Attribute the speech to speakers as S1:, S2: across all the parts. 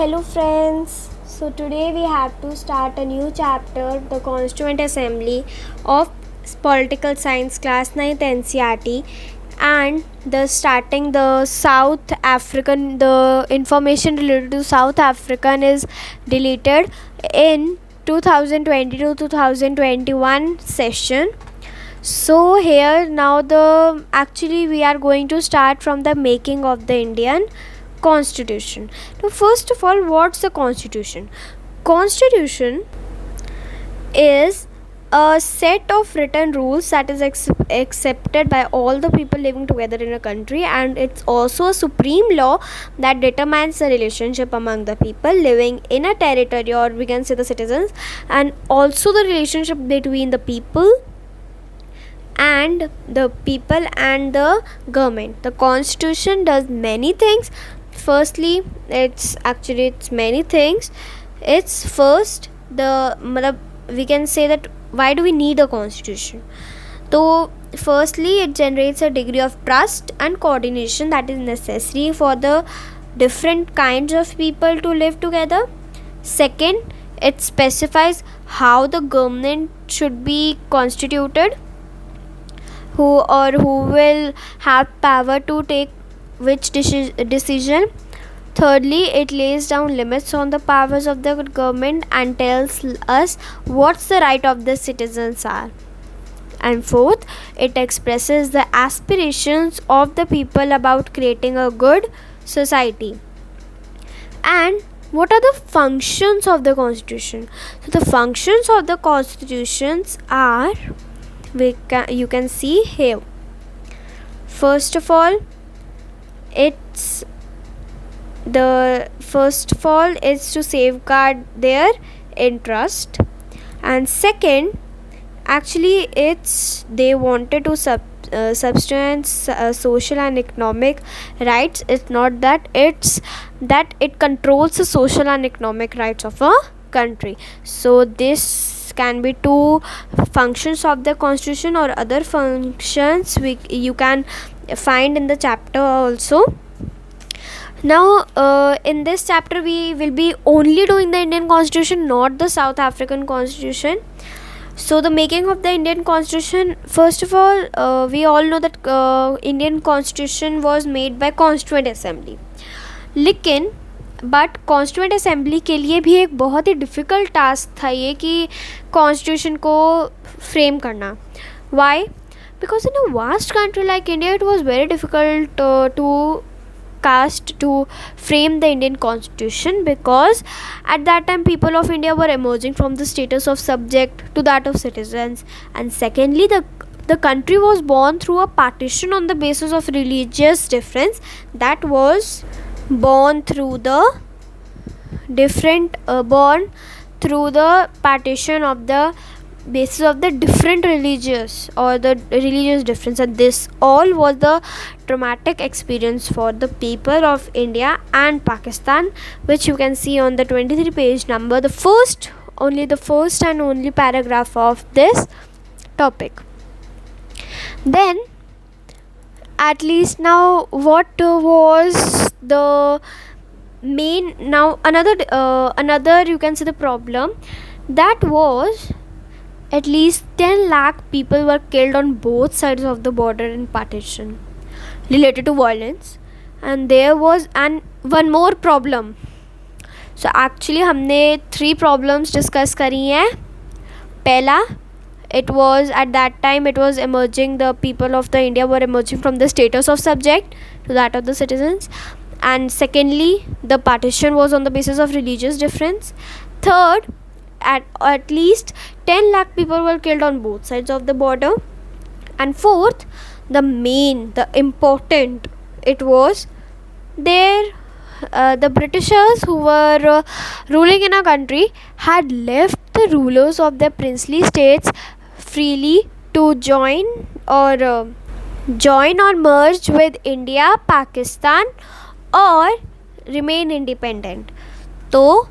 S1: Hello friends, so today we have to start a new chapter, the Constituent Assembly of Political Science Class 9th NCERT, and the information related to South African is deleted in 2020 to 2021 session. So here now we are going to start from the making of the Indian Constitution. Now first of all, what's the Constitution? Constitution is a set of written rules that is accepted by all the people living together in a country, and it's also a supreme law that determines the relationship among the people living in a territory, or we can say the citizens, and also the relationship between the people and the government. The Constitution does many things. Firstly, it's many things. It's first we can say that why do we need a constitution? So firstly, it generates a degree of trust and coordination that is necessary for the different kinds of people to live together. Second, it specifies how the government should be constituted, who will have power to take which decision. Thirdly, it lays down limits on the powers of the government and tells us what's the right of the citizens are. And fourth, it expresses the aspirations of the people about creating a good society. And what are the functions of the Constitution? So the functions of the Constitutions are, you can see here. First of all, is to safeguard their interest, and second, they wanted to substance social and economic rights. It's not that it controls the social and economic rights of a country. So this can be two functions of the Constitution, or other functions you can find in the chapter also. Now in this chapter we will be only doing the Indian Constitution, not the South African Constitution. So the making of the Indian Constitution, first of all, we all know that Indian Constitution was made by Constituent Assembly. But constituent assembly के लिए भी एक बहुत ही difficult task था ये कि constitution को frame करना. Why? Because in a vast country like India it was very difficult to frame the Indian Constitution, because at that time people of India were emerging from the status of subject to that of citizens, and secondly the country was born through a partition on the basis of religious difference, that was born through the partition of the basis of the different religious difference, and this all was the traumatic experience for the people of India and Pakistan, which you can see on the 23 page number, the first and only paragraph of this topic. Then at least now what was the main, now another you can see the problem, that was at least 10 lakh people were killed on both sides of the border in partition related to violence. And there was one more problem. So actually हमने 3 problems discuss करी हैं. पहला, it was at that time it was emerging, the people of the India were emerging from the status of subject to that of the citizens, and secondly the partition was on the basis of religious difference. Third, at least 10 lakh people were killed on both sides of the border. And fourth, the important, it was there the Britishers who were ruling in a country had left the rulers of their princely states freely to join or merge with India, Pakistan, or remain independent. तो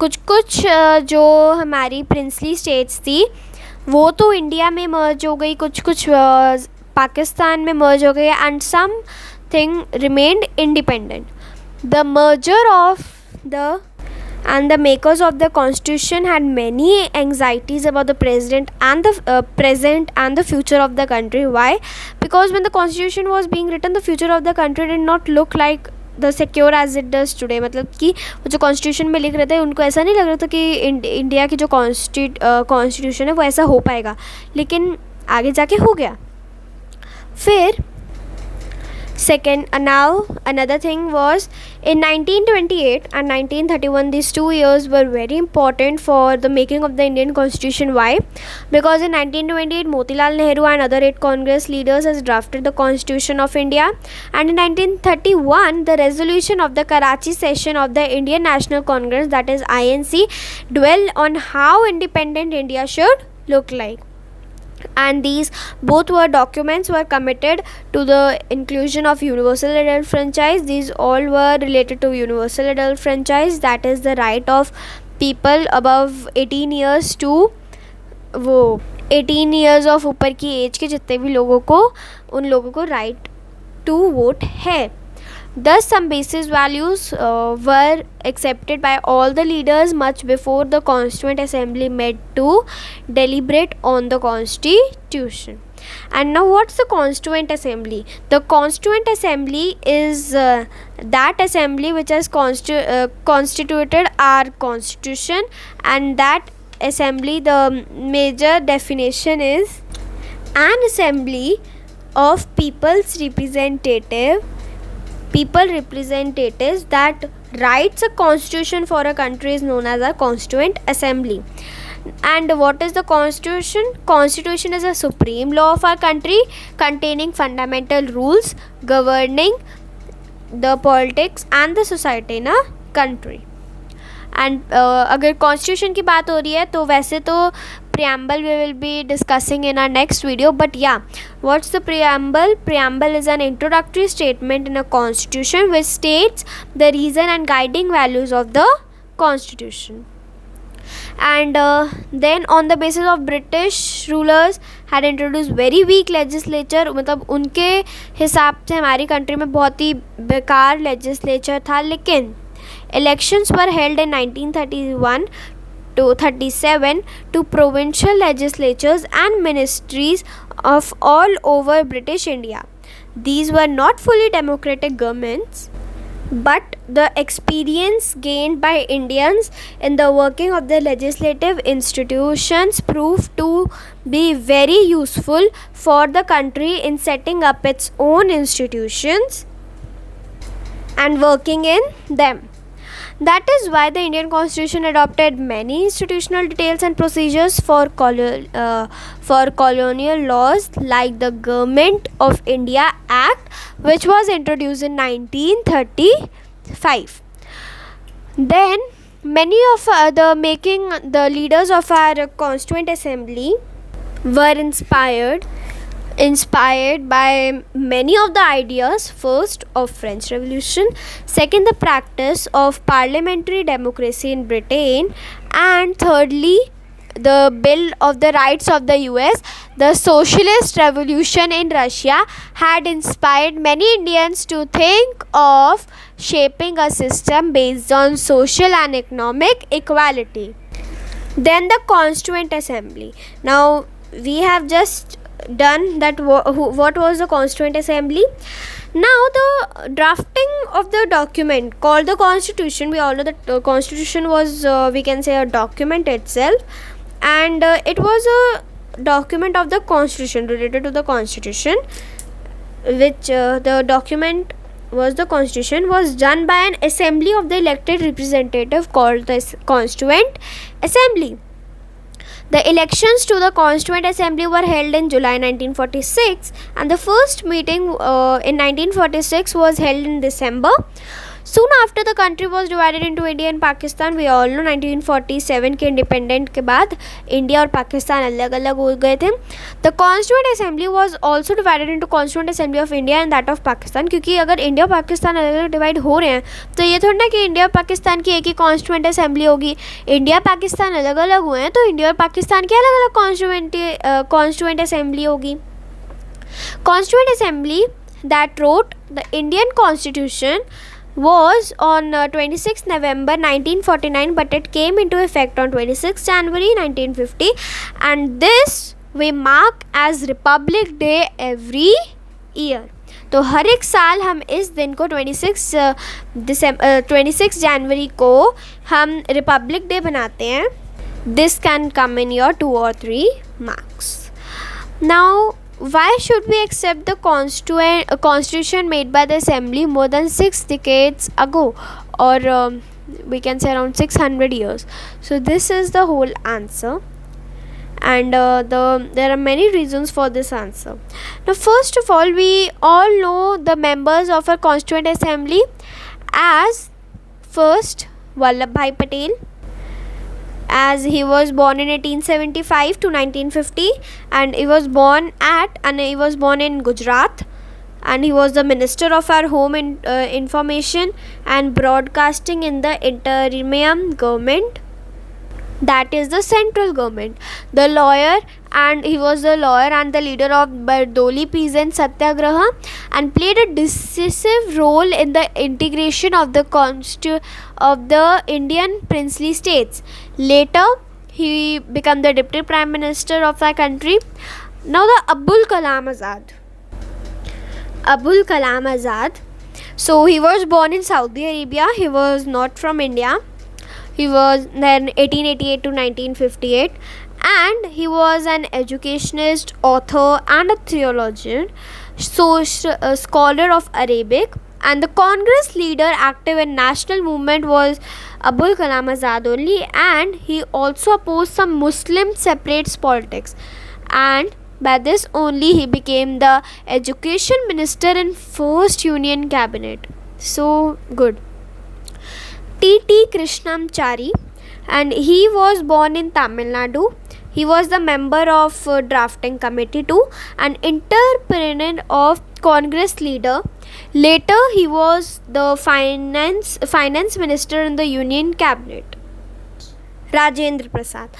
S1: कुछ जो हमारी princely states थी वो तो India में मर्ज हो गई, कुछ पाकिस्तान में मर्ज हो गई, and something remained independent. The merger of the and the makers of the constitution had many anxieties about the president and the present and the future of the country. Why? Because when the constitution was being written, the future of the country did not look like the secure as it does today. मतलब कि वो जो constitution में लिख रहे थे उनको ऐसा नहीं लग रहा था कि इंडिया की जो कॉन्स्टिट्यूशन है वो ऐसा हो पाएगा, लेकिन आगे जाके हो गया. फिर second, now another thing was in 1928 and 1931, these 2 years were very important for the making of the Indian constitution. Why? Because in 1928 Motilal Nehru and other 8 Congress leaders has drafted the constitution of India, and in 1931 the resolution of the Karachi session of the Indian National Congress, that is INC, dwell on how independent India should look like. And these both were documents were committed to the inclusion of universal adult franchise. These all were related to universal adult franchise, that is the right of people above 18 years to वो 18 years of ऊपर की as के जितने भी लोगों को, उन लोगों को right to vote है. Thus, some basis values were accepted by all the leaders much before the Constituent Assembly met to deliberate on the Constitution. And now, what's the Constituent Assembly? The Constituent Assembly is that assembly which has constituted our Constitution, and that assembly, the major definition is an assembly of people's representatives that writes a constitution for a country is known as a Constituent Assembly. And what is the constitution? Constitution is a supreme law of our country containing fundamental rules governing the politics and the society in a country. And अगर constitution की बात हो रही है तो वैसे तो preamble we will be discussing in our next video, but yeah, what's the preamble? Preamble is an introductory statement in a constitution which states the reason and guiding values of the constitution. And then on the basis of British rulers had introduced very weak legislature, मतलब उनके हिसाब से हमारी country में बहुत ही बेकार legislature था. लेकिन elections were held in 1931 to 37 to provincial legislatures and ministries of all over British India. These were not fully democratic governments, but the experience gained by Indians in the working of the legislative institutions proved to be very useful for the country in setting up its own institutions and working in them. That is why the Indian Constitution adopted many institutional details and procedures for colonial laws, like the Government of India Act, which was introduced in 1935. Then many of the leaders of our Constituent Assembly were inspired by many of the ideas, first of French Revolution, second the practice of parliamentary democracy in Britain, and thirdly the Bill of the Rights of the US. The socialist revolution in Russia had inspired many Indians to think of shaping a system based on social and economic equality. Then the Constituent Assembly. Now we have just done that. What was the Constituent Assembly? Now the drafting of the document called the Constitution, we all know that the Constitution was we can say a document itself, and it was a document of the Constitution, related to the Constitution, which the document was the Constitution, was done by an assembly of the elected representative called the Constituent Assembly. The elections to the Constituent Assembly were held in July 1946, and the first meeting in 1946 was held in December. Soon after the country was divided into India and Pakistan. We all know 1947 के independent के बाद India और पाकिस्तान अलग अलग हो गए थे. The Constituent Assembly was also divided into Constituent Assembly of India and that of Pakistan, क्योंकि अगर इंडिया और पाकिस्तान अलग अलग डिवाइड हो रहे हैं तो ये थोड़ा ना कि इंडिया और पाकिस्तान की एक ही Constituent Assembly होगी. इंडिया पाकिस्तान अलग अलग हुए हैं तो इंडिया और पाकिस्तान की अलग अलग Constituent Assembly होगी. Constituent Assembly that wrote the Indian Constitution was on 26 November 1949, but it came into effect on 26 January 1950, and this we mark as Republic Day every year. तो हर एक साल हम इस दिन को 26 जनवरी को हम रिपब्लिक डे बनाते हैं. This can come in your 2 or 3 marks. Now, why should we accept the constitution made by the assembly more than 6 decades ago, or we can say around 600 years? So this is the whole answer, and there are many reasons for this answer. Now, first of all, we all know the members of our Constituent Assembly as first Vallabhbhai Patel, as he was born in 1875 to 1950, and he was born in Gujarat, and he was the Minister of our Home Information and Broadcasting in the interim government, that is the central government. He was the lawyer and the leader of Bardoli Peasant Satyagraha, and played a decisive role in the integration of the Indian princely states. Later, he became the Deputy Prime Minister of our country. Now, the Abul Kalam Azad. So, he was born in Saudi Arabia. He was not from India. He was then 1888 to 1958, and he was an educationist, author, and a theologian, scholar of Arabic. And the Congress leader active in national movement was Abul Kalam Azad only, and he also opposed some Muslim separatist politics, and by this only he became the education minister in first union cabinet. So good. T.T. Krishnamachari, and he was born in Tamil Nadu. He was the member of drafting committee too, and entrepreneur of Congress leader. Later, he was the finance minister in the Union cabinet. Rajendra Prasad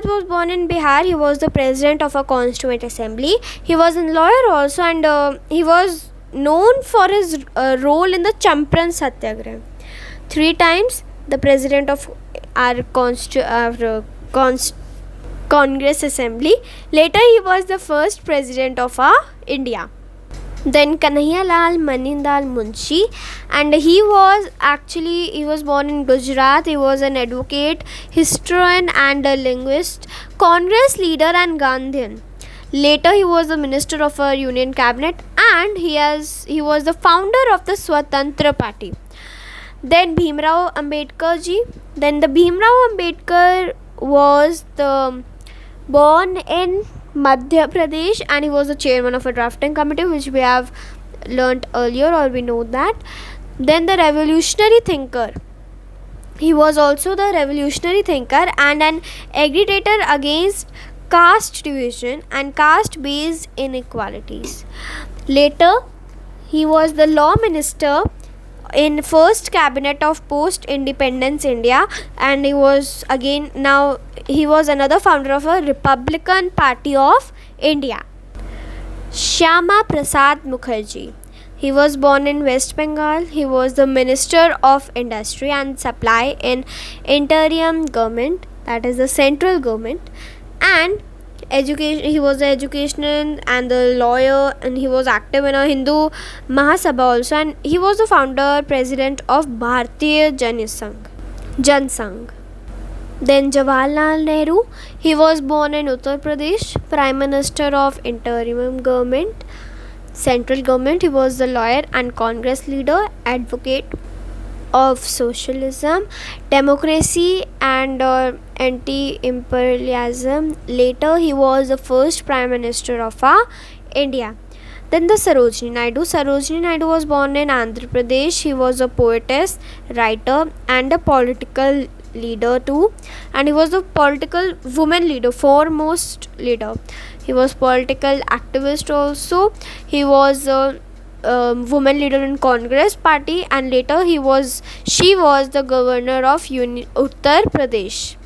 S1: was born in Bihar. He was the president of a Constituent Assembly. He was a lawyer also, and he was known for his role in the Champaran Satyagraha. 3 times the president of our Congress Assembly. Later, he was the first president of India. Then Kanhaiyalal Manindal Munshi, and he was born in Gujarat. He was an advocate, historian, and a linguist, Congress leader, and Gandhian. Later, he was the minister of a union cabinet, and he was the founder of the Swatantra Party. Then Bhimrao Ambedkar ji. Then the Bhimrao Ambedkar was born in Madhya Pradesh, and he was the chairman of a drafting committee, which we have learnt earlier, or we know that. Then the revolutionary thinker. He was also the revolutionary thinker and an agitator against caste division and caste-based inequalities. Later, he was the law minister in first cabinet of post-independence India, and he was another founder of a Republican Party of India. Shyama Prasad Mukherjee. He was born in West Bengal. He was the Minister of Industry and Supply in interim government, that is the central government, and he was the educational and the lawyer, and he was active in a Hindu Mahasabha also, and he was the founder president of Bharatiya Jan Sangh. Then Jawaharlal Nehru. He was born in Uttar Pradesh, Prime Minister of interim government, central government. He was the lawyer and Congress leader, advocate of socialism, democracy, and anti-imperialism. Later, he was the first Prime Minister of India. Then the Sarojini Naidu was born in Andhra Pradesh. He was a poetess, writer, and a political leader too, and he was the political woman leader, foremost leader. He was political activist also. He was a woman leader in Congress party, and later she was the governor of Uttar Pradesh.